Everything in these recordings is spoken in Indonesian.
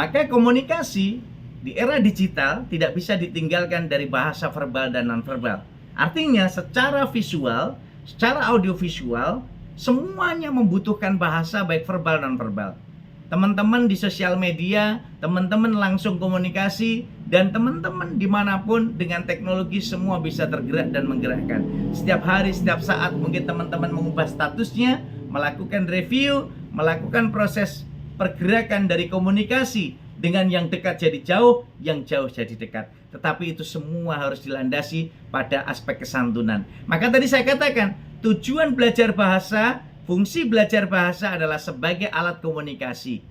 Maka komunikasi di era digital tidak bisa ditinggalkan dari bahasa verbal dan nonverbal. Artinya secara visual, secara audiovisual, semuanya membutuhkan bahasa baik verbal dan nonverbal. Teman-teman di sosial media, teman-teman langsung komunikasi, dan teman-teman dimanapun dengan teknologi semua bisa tergerak dan menggerakkan. Setiap hari, setiap saat mungkin teman-teman mengubah statusnya, melakukan review, melakukan proses pergerakan dari komunikasi dengan yang dekat jadi jauh, yang jauh jadi dekat. Tetapi itu semua harus dilandasi pada aspek kesantunan. Maka tadi saya katakan, tujuan belajar bahasa, fungsi belajar bahasa adalah sebagai alat komunikasi,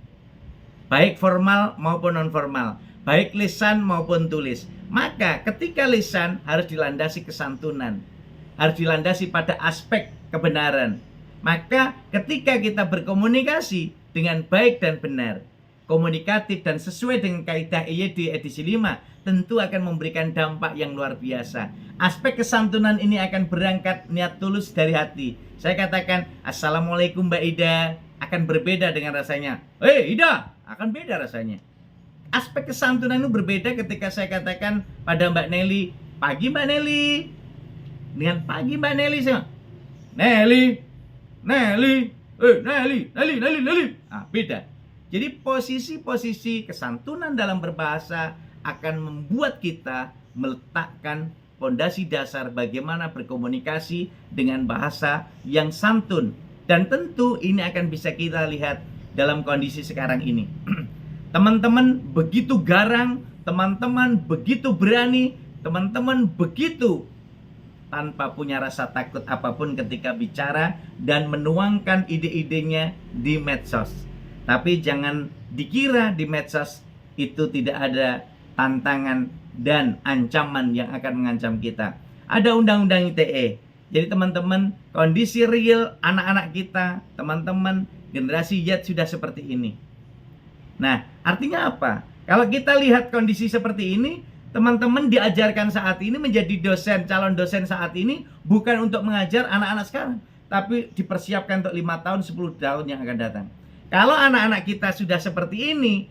baik formal maupun non-formal, baik lisan maupun tulis. Maka ketika lisan harus dilandasi kesantunan, harus dilandasi pada aspek kebenaran. Maka ketika kita berkomunikasi dengan baik dan benar, komunikatif dan sesuai dengan kaidah EYD edisi 5, tentu akan memberikan dampak yang luar biasa. Aspek kesantunan ini akan berangkat niat tulus dari hati. Saya katakan, Assalamualaikum Mbak Ida, akan berbeda dengan rasanya. Ida, akan beda rasanya. Aspek kesantunan itu berbeda ketika saya katakan pada Mbak Nelly, pagi Mbak Nelly. Dengan pagi Mbak Nelly, saya, Nelly. Beda. Jadi posisi-posisi kesantunan dalam berbahasa akan membuat kita meletakkan fondasi dasar bagaimana berkomunikasi dengan bahasa yang santun. Dan tentu ini akan bisa kita lihat dalam kondisi sekarang ini. Teman-teman begitu garang, teman-teman begitu berani, teman-teman begitu tanpa punya rasa takut apapun ketika bicara dan menuangkan ide-idenya di medsos. Tapi jangan dikira di medsos itu tidak ada tantangan dan ancaman yang akan mengancam kita. Ada undang-undang ITE. Jadi teman-teman, kondisi real anak-anak kita, teman-teman generasi Z sudah seperti ini. Nah, artinya apa? Kalau kita lihat kondisi seperti ini, teman-teman diajarkan saat ini menjadi dosen, calon dosen saat ini bukan untuk mengajar anak-anak sekarang, tapi dipersiapkan untuk 5 tahun, 10 tahun yang akan datang. Kalau anak-anak kita sudah seperti ini,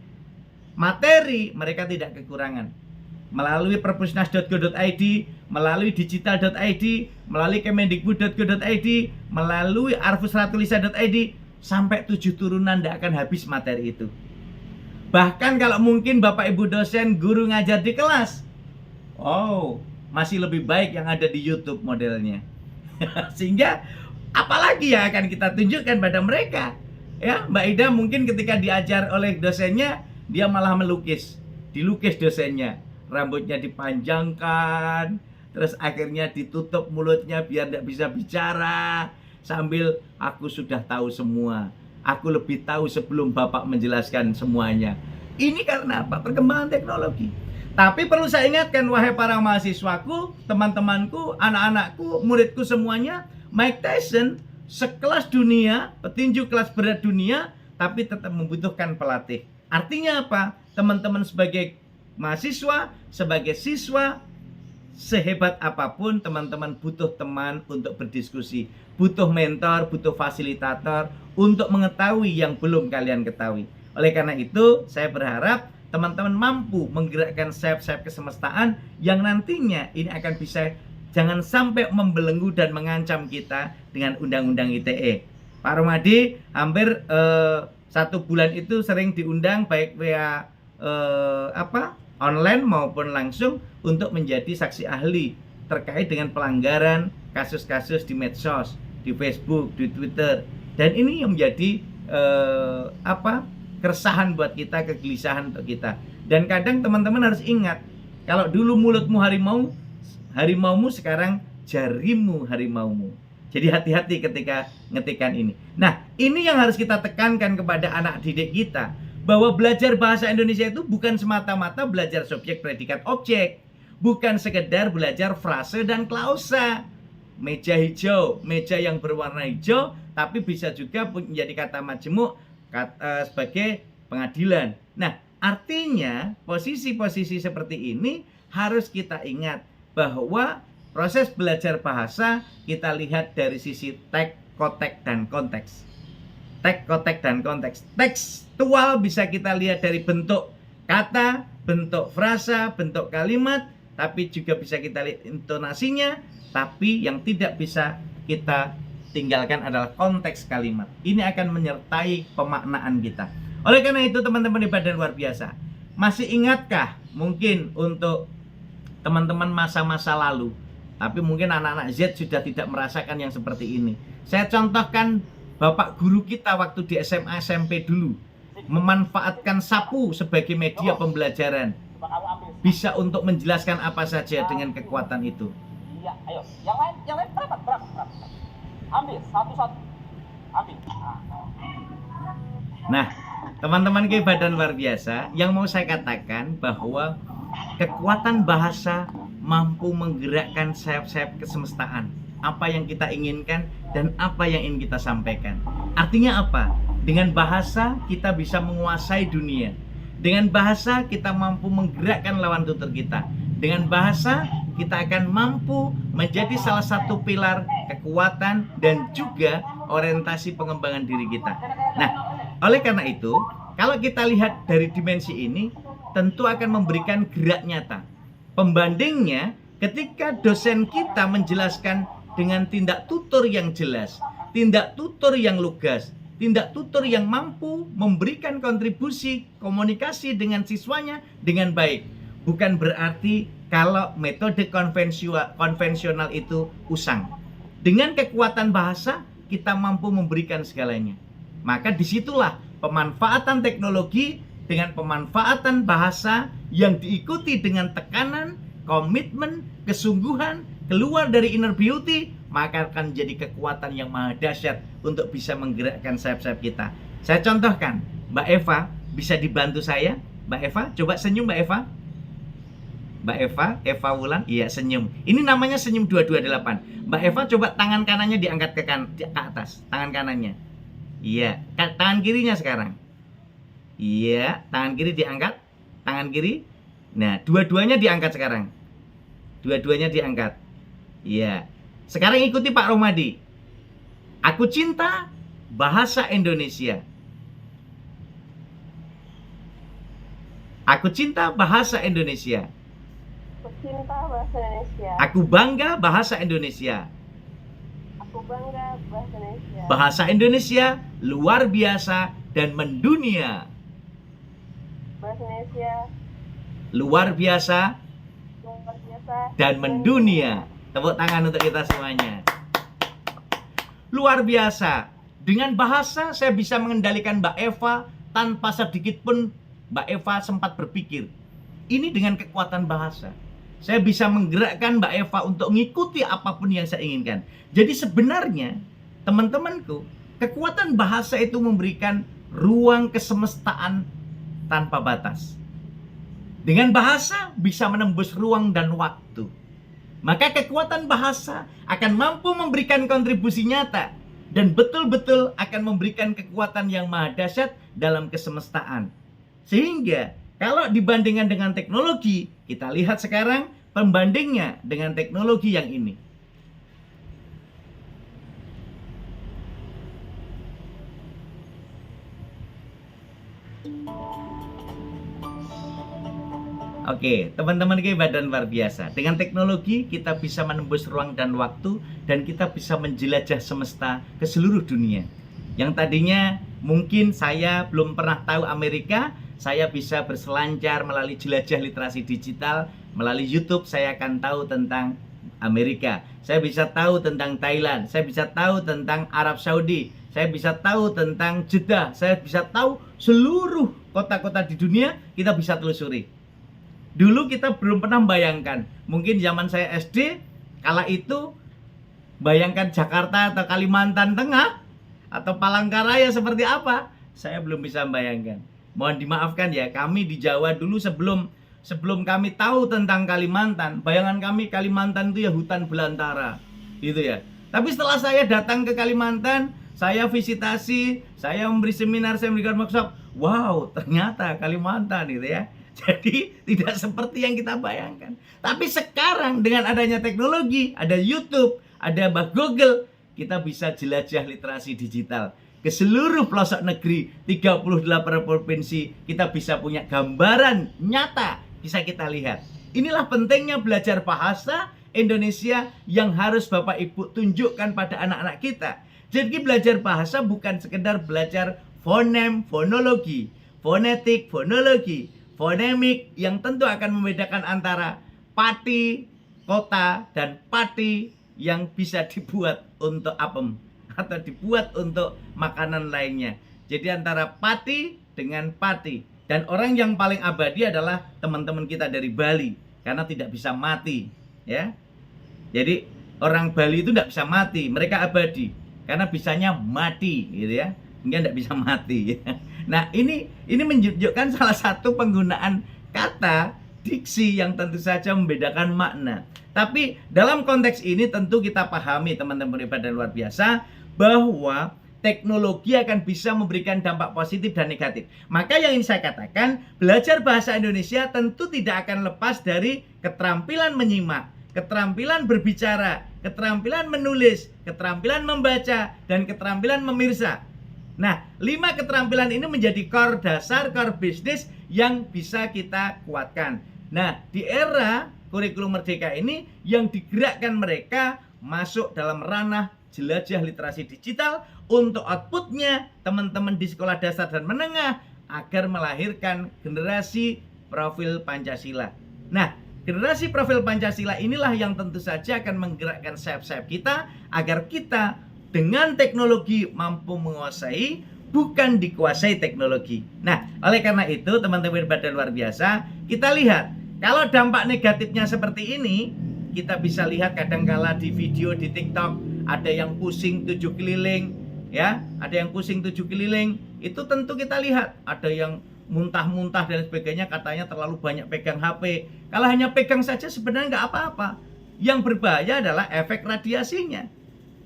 materi mereka tidak kekurangan. Melalui perpusnas.go.id, melalui digital.id, melalui kemendikbud.go.id, melalui arfusratulisa.id, sampai 7 turunan tidak akan habis materi itu. Bahkan kalau mungkin Bapak Ibu dosen, guru ngajar di kelas, masih lebih baik yang ada di YouTube modelnya. Sehingga apalagi yang akan kita tunjukkan pada mereka? Ya, Mbak Ida mungkin ketika diajar oleh dosennya, dia malah melukis, dilukis dosennya, rambutnya dipanjangkan, terus akhirnya ditutup mulutnya biar tidak bisa bicara, sambil aku sudah tahu semua, aku lebih tahu sebelum Bapak menjelaskan semuanya. Ini karena apa? Perkembangan teknologi. Tapi perlu saya ingatkan, wahai para mahasiswaku, teman-temanku, anak-anakku, muridku semuanya, Mike Tyson sekelas dunia, petinju kelas berat dunia, tapi tetap membutuhkan pelatih. Artinya apa? Teman-teman sebagai mahasiswa, sebagai siswa, sehebat apapun teman-teman butuh teman untuk berdiskusi, butuh mentor, butuh fasilitator untuk mengetahui yang belum kalian ketahui. Oleh karena itu, saya berharap teman-teman mampu menggerakkan sayap-sayap kesemestaan yang nantinya ini akan bisa jangan sampai membelenggu dan mengancam kita dengan undang-undang ITE. Pak Romadi hampir 1 bulan itu sering diundang baik via online maupun langsung untuk menjadi saksi ahli terkait dengan pelanggaran kasus-kasus di medsos, di Facebook, di Twitter. Dan ini yang menjadi keresahan buat kita, kegelisahan untuk kita. Dan kadang teman-teman harus ingat, kalau dulu mulutmu harimaumu, sekarang jarimu harimaumu. Jadi hati-hati ketika ngetikan ini. Nah, ini yang harus kita tekankan kepada anak didik kita, bahwa belajar bahasa Indonesia itu bukan semata-mata belajar subjek, predikat, objek. Bukan sekedar belajar frase dan klausa. Meja hijau, meja yang berwarna hijau, tapi bisa juga menjadi kata majemuk sebagai pengadilan. Nah, artinya posisi-posisi seperti ini harus kita ingat bahwa proses belajar bahasa kita lihat dari sisi teks, konteks, dan konteks. konteks, dan konteks. Tekstual bisa kita lihat dari bentuk kata, bentuk frasa, bentuk kalimat, tapi juga bisa kita lihat intonasinya, tapi yang tidak bisa kita tinggalkan adalah konteks kalimat. Ini akan menyertai pemaknaan kita. Oleh karena itu teman-teman hebat dan luar biasa, masih ingatkah mungkin untuk teman-teman masa-masa lalu, tapi mungkin anak-anak Z sudah tidak merasakan yang seperti ini. Saya contohkan bapak guru kita waktu di SMA SMP dulu, memanfaatkan sapu sebagai media pembelajaran. Bisa untuk menjelaskan apa saja dengan kekuatan itu. Iya, ayo. Yang lain berapa? Ambil satu-satu. Ambil. Nah, teman-teman hebat dan luar biasa, yang mau saya katakan bahwa kekuatan bahasa mampu menggerakkan sayap-sayap kesemestaan. Apa yang kita inginkan dan apa yang ingin kita sampaikan. Artinya apa? Dengan bahasa kita bisa menguasai dunia. Dengan bahasa kita mampu menggerakkan lawan tutur kita. Dengan bahasa kita akan mampu menjadi salah satu pilar kekuatan dan juga orientasi pengembangan diri kita. Nah, oleh karena itu, kalau kita lihat dari dimensi ini, tentu akan memberikan gerak nyata. Pembandingnya, ketika dosen kita menjelaskan dengan tindak tutur yang jelas, tindak tutur yang lugas, tindak tutur yang mampu memberikan kontribusi komunikasi dengan siswanya dengan baik. Bukan berarti kalau metode konvensional itu usang. Dengan kekuatan bahasa, kita mampu memberikan segalanya. Maka disitulah pemanfaatan teknologi dengan pemanfaatan bahasa yang diikuti dengan tekanan, komitmen, kesungguhan, keluar dari inner beauty, maka akan jadi kekuatan yang maha dahsyat untuk bisa menggerakkan sayap-sayap kita. Saya contohkan, Mbak Eva, bisa dibantu saya? Mbak Eva, coba senyum Mbak Eva. Mbak Eva Wulan, iya senyum. Ini namanya senyum 228. Mbak Eva coba tangan kanannya diangkat ke atas, tangan kanannya. Iya, tangan kirinya sekarang. Iya, tangan kiri diangkat, tangan kiri. Nah, dua-duanya diangkat sekarang. Dua-duanya diangkat. Iya. Sekarang ikuti Pak Romadi. Aku cinta bahasa Indonesia. Aku cinta bahasa Indonesia. Aku cinta bahasa Indonesia. Aku bangga bahasa Indonesia. Aku bangga bahasa Indonesia. Bahasa Indonesia luar biasa dan mendunia. Bahasa Indonesia Luar biasa luar biasa dan mendunia. Tepuk tangan untuk kita semuanya. Luar biasa. Dengan bahasa saya bisa mengendalikan Mbak Eva tanpa sedikit pun Mbak Eva sempat berpikir. Ini dengan kekuatan bahasa. Saya bisa menggerakkan Mbak Eva untuk mengikuti apapun yang saya inginkan. Jadi sebenarnya, teman-temanku, kekuatan bahasa itu memberikan ruang kesemestaan tanpa batas. Dengan bahasa bisa menembus ruang dan waktu. Maka kekuatan bahasa akan mampu memberikan kontribusi nyata dan betul-betul akan memberikan kekuatan yang maha dahsyat dalam kesemestaan. Sehingga kalau dibandingkan dengan teknologi, kita lihat sekarang pembandingnya dengan teknologi yang ini. Oke, teman-teman hebat dan luar biasa. Dengan teknologi kita bisa menembus ruang dan waktu dan kita bisa menjelajah semesta ke seluruh dunia. Yang tadinya mungkin saya belum pernah tahu Amerika, saya bisa berselancar melalui jelajah literasi digital. Melalui YouTube saya akan tahu tentang Amerika. Saya bisa tahu tentang Thailand. Saya bisa tahu tentang Arab Saudi. Saya bisa tahu tentang Jeddah. Saya bisa tahu seluruh kota-kota di dunia kita bisa telusuri. Dulu kita belum pernah membayangkan. Mungkin zaman saya SD, kala itu bayangkan Jakarta atau Kalimantan Tengah atau Palangkaraya seperti apa, saya belum bisa membayangkan. Mohon dimaafkan ya, kami di Jawa dulu sebelum kami tahu tentang Kalimantan, bayangan kami Kalimantan itu ya hutan belantara, gitu ya. Tapi setelah saya datang ke Kalimantan, saya visitasi, saya memberi seminar, saya memberikan workshop, wow, ternyata Kalimantan gitu ya. Jadi tidak seperti yang kita bayangkan. Tapi sekarang dengan adanya teknologi, ada YouTube, ada Google, kita bisa jelajah literasi digital. ke seluruh pelosok negeri 38 provinsi, kita bisa punya gambaran nyata, bisa kita lihat. Inilah pentingnya belajar bahasa Indonesia yang harus Bapak Ibu tunjukkan pada anak-anak kita. Jadi belajar bahasa bukan sekedar belajar fonem, fonologi, fonetik, fonologi, fonemik yang tentu akan membedakan antara pati, kota, dan pati yang bisa dibuat untuk apem atau dibuat untuk makanan lainnya. Jadi antara pati dengan pati. Dan orang yang paling abadi adalah teman-teman kita dari Bali karena tidak bisa mati, ya. Jadi orang Bali itu tidak bisa mati, mereka abadi karena bisanya mati, gitu ya. Enggak tidak bisa mati. Nah, ini menunjukkan salah satu penggunaan kata diksi yang tentu saja membedakan makna. Tapi dalam konteks ini tentu kita pahami teman-teman ibadah luar biasa bahwa teknologi akan bisa memberikan dampak positif dan negatif. Maka yang ingin saya katakan, belajar bahasa Indonesia tentu tidak akan lepas dari keterampilan menyimak, keterampilan berbicara, keterampilan menulis, keterampilan membaca, dan keterampilan memirsa. Nah, 5 keterampilan ini menjadi core dasar, core bisnis yang bisa kita kuatkan. Nah, di era kurikulum merdeka ini yang digerakkan mereka masuk dalam ranah jelajah literasi digital untuk outputnya teman-teman di sekolah dasar dan menengah agar melahirkan generasi profil Pancasila. Nah, generasi profil Pancasila inilah yang tentu saja akan menggerakkan sayap-sayap kita agar kita dengan teknologi mampu menguasai, bukan dikuasai teknologi. Nah, oleh karena itu teman-teman ibadah luar biasa, kita lihat kalau dampak negatifnya seperti ini, kita bisa lihat kadangkala di video di TikTok ada yang pusing 7 keliling, ya, ada yang pusing 7 keliling. Itu tentu kita lihat ada yang muntah-muntah dan sebagainya, katanya terlalu banyak pegang HP. Kalau hanya pegang saja sebenarnya nggak apa-apa. Yang berbahaya adalah efek radiasinya.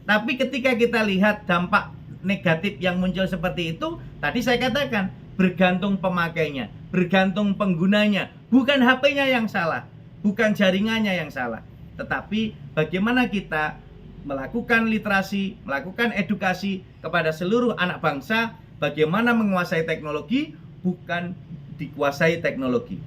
Tapi ketika kita lihat dampak negatif yang muncul seperti itu, tadi saya katakan bergantung pemakainya, bergantung penggunanya. Bukan HP-nya yang salah, bukan jaringannya yang salah, tetapi bagaimana kita melakukan literasi, melakukan edukasi kepada seluruh anak bangsa, bagaimana menguasai teknologi, bukan dikuasai teknologi.